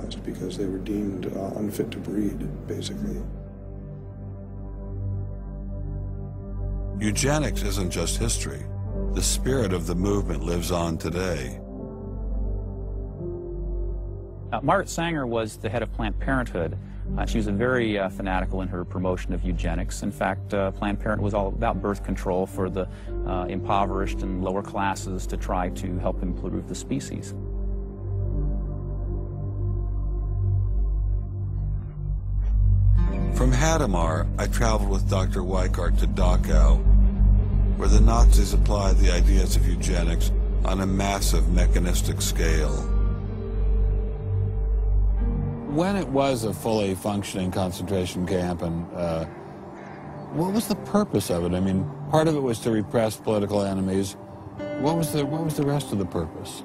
euthanized because they were deemed unfit to breed, basically. Eugenics isn't just history. The spirit of the movement lives on today. Margaret Sanger was the head of Planned Parenthood. She was very fanatical in her promotion of eugenics. In fact, Planned Parenthood was all about birth control for the impoverished and lower classes to try to help improve the species. From Hadamar, I traveled with Dr. Weikart to Dachau, where the Nazis applied the ideas of eugenics on a massive mechanistic scale. When it was a fully functioning concentration camp, and what was the purpose of it? I mean, part of it was to repress political enemies. What was the rest of the purpose?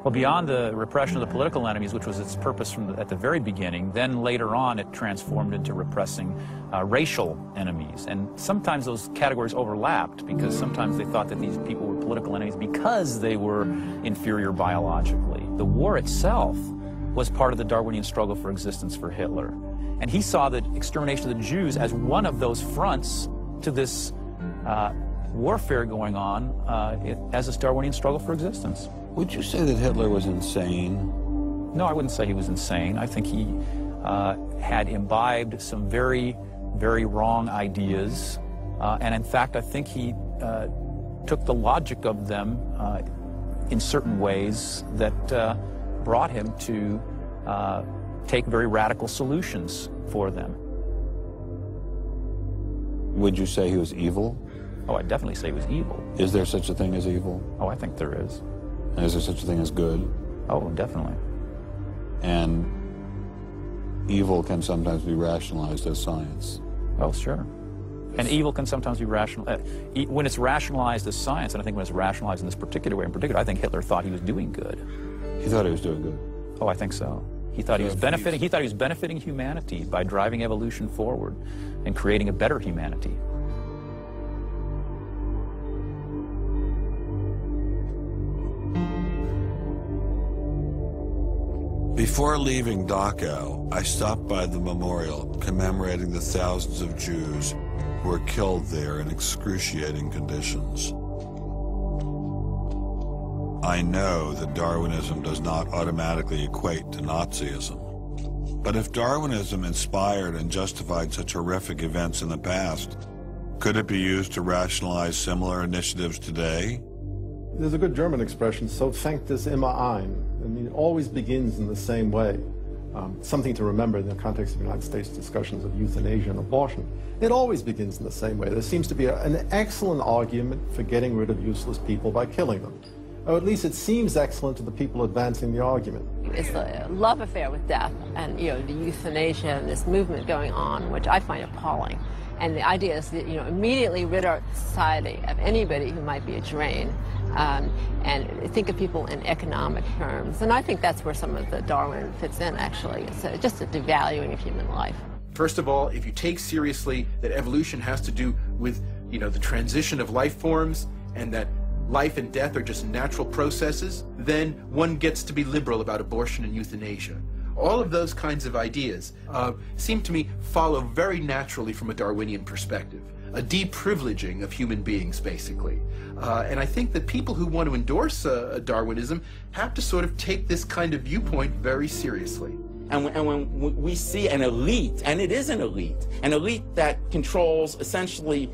Well, beyond the repression of the political enemies, which was its purpose at the very beginning, then later on it transformed into repressing racial enemies. And sometimes those categories overlapped, because sometimes they thought that these people were political enemies because they were inferior biologically. The war itself was part of the Darwinian struggle for existence for Hitler. And he saw the extermination of the Jews as one of those fronts to this warfare going on as this Darwinian struggle for existence. Would you say that Hitler was insane? No, I wouldn't say he was insane. I think he had imbibed some very, very wrong ideas. And in fact, I think he took the logic of them in certain ways that brought him to take very radical solutions for them. Would you say he was evil? Oh, I'd definitely say he was evil. Is there such a thing as evil? Oh, I think there is. And is there such a thing as good? Oh, definitely. And evil can sometimes be rationalized as science. Oh, sure. And evil can sometimes be rational. When it's rationalized as science, and I think when it's rationalized in this particular way in particular, I think Hitler thought he was doing good. He thought he was doing good? Oh, I think so. He thought he was benefiting. He thought he was benefiting humanity by driving evolution forward and creating a better humanity. Before leaving Dachau, I stopped by the memorial commemorating the thousands of Jews who were killed there in excruciating conditions. I know that Darwinism does not automatically equate to Nazism. But if Darwinism inspired and justified such horrific events in the past, could it be used to rationalize similar initiatives today? There's a good German expression, so fängt es immer ein. I mean, it always begins in the same way. Something to remember in the context of United States discussions of euthanasia and abortion. It always begins in the same way. There seems to be an excellent argument for getting rid of useless people by killing them. Or at least it seems excellent to the people advancing the argument. It's a love affair with death, and the euthanasia and this movement going on, which I find appalling. And the idea is that immediately rid our society of anybody who might be a drain, and think of people in economic terms. And I think that's where some of the Darwin fits in, actually. It's just a devaluing of human life. First of all, if you take seriously that evolution has to do with, the transition of life forms, and that life and death are just natural processes, then one gets to be liberal about abortion and euthanasia. All of those kinds of ideas seem to me follow very naturally from a Darwinian perspective, a deprivileging of human beings, basically. And I think that people who want to endorse Darwinism have to sort of take this kind of viewpoint very seriously. And when we see an elite, and it is an elite that controls essentially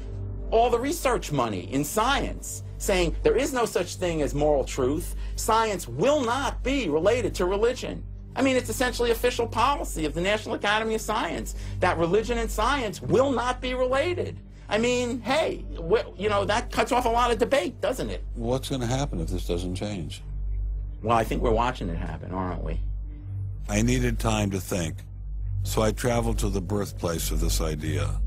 all the research money in science, saying there is no such thing as moral truth, science will not be related to religion. I mean, it's essentially official policy of the National Academy of Science that religion and science will not be related. I mean, hey, that cuts off a lot of debate, doesn't it? What's going to happen if this doesn't change? Well, I think we're watching it happen, aren't we? I needed time to think, so I traveled to the birthplace of this idea.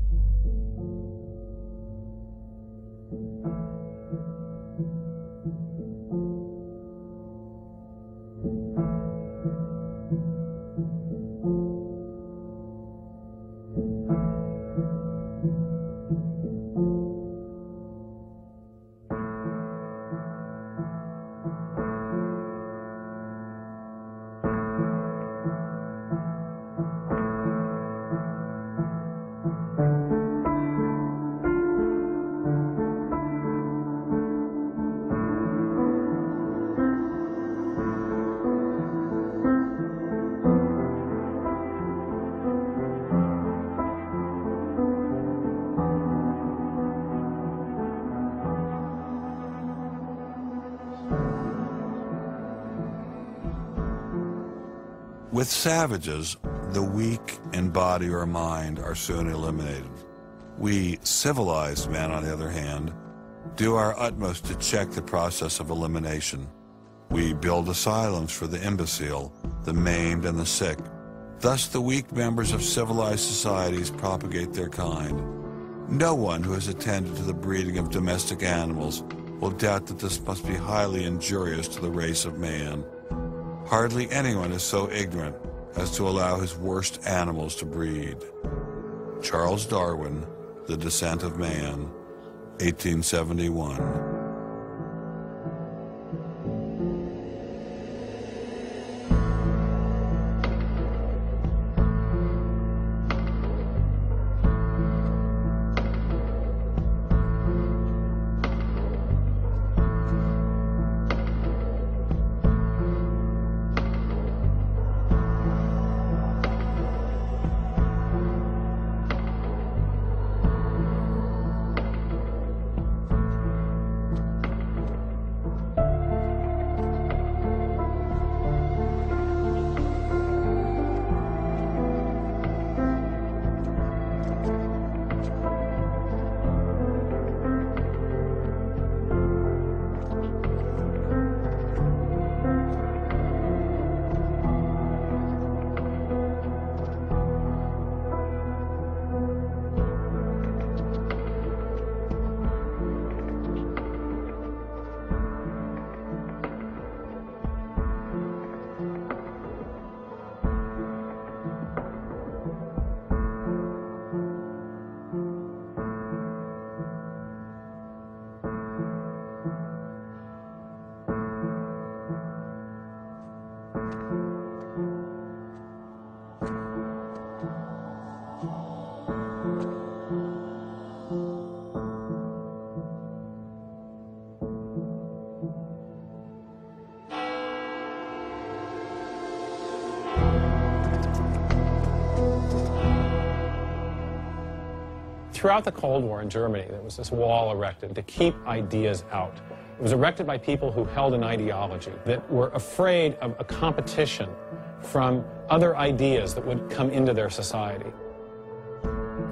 With savages, the weak in body or mind are soon eliminated. We civilized men, on the other hand, do our utmost to check the process of elimination. We build asylums for the imbecile, the maimed, and the sick. Thus, the weak members of civilized societies propagate their kind. No one who has attended to the breeding of domestic animals will doubt that this must be highly injurious to the race of man. Hardly anyone is so ignorant as to allow his worst animals to breed. Charles Darwin, The Descent of Man, 1871. Throughout the Cold War in Germany, there was this wall erected to keep ideas out. It was erected by people who held an ideology that were afraid of a competition from other ideas that would come into their society.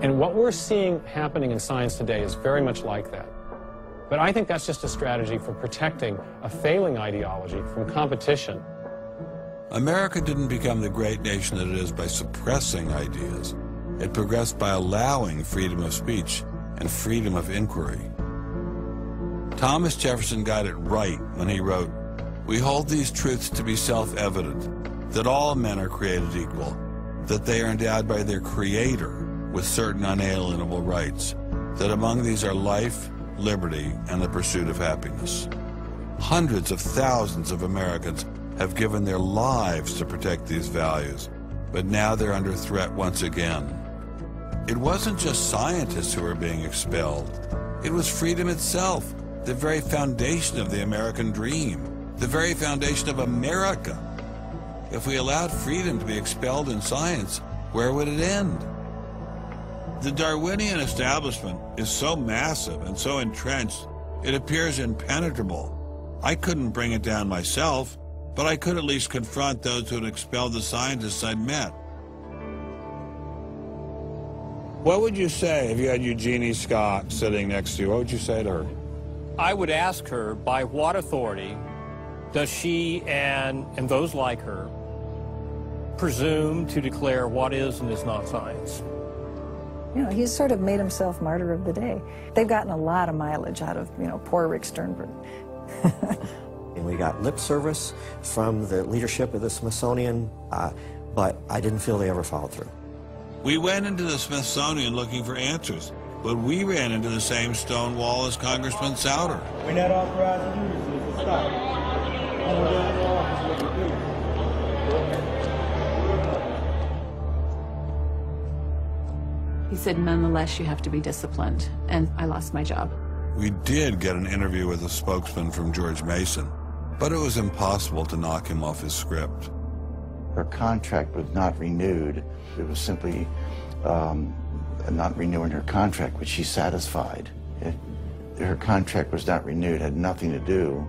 And what we're seeing happening in science today is very much like that. But I think that's just a strategy for protecting a failing ideology from competition. America didn't become the great nation that it is by suppressing ideas. It progressed by allowing freedom of speech and freedom of inquiry. Thomas Jefferson got it right when he wrote, "We hold these truths to be self-evident, that all men are created equal, that they are endowed by their Creator with certain unalienable rights, that among these are life, liberty, and the pursuit of happiness." Hundreds of thousands of Americans have given their lives to protect these values, but now they're under threat once again. It wasn't just scientists who were being expelled. It was freedom itself, the very foundation of the American dream, the very foundation of America. If we allowed freedom to be expelled in science, where would it end? The Darwinian establishment is so massive and so entrenched, it appears impenetrable. I couldn't bring it down myself, but I could at least confront those who had expelled the scientists I'd met. What would you say if you had Eugenie Scott sitting next to you? What would you say to her? I would ask her, by what authority does she and those like her presume to declare what is and is not science? You know, he's sort of made himself martyr of the day. They've gotten a lot of mileage out of, poor Rick Sternberg. And we got lip service from the leadership of the Smithsonian, but I didn't feel they ever followed through. We went into the Smithsonian looking for answers, but we ran into the same stone wall as Congressman Souter. We're not authorized to use this. Stop. He said, nonetheless, you have to be disciplined, and I lost my job. We did get an interview with a spokesman from George Mason, but it was impossible to knock him off his script. Her contract was not renewed. It was simply not renewing her contract, which she satisfied. Her contract was not renewed, had nothing to do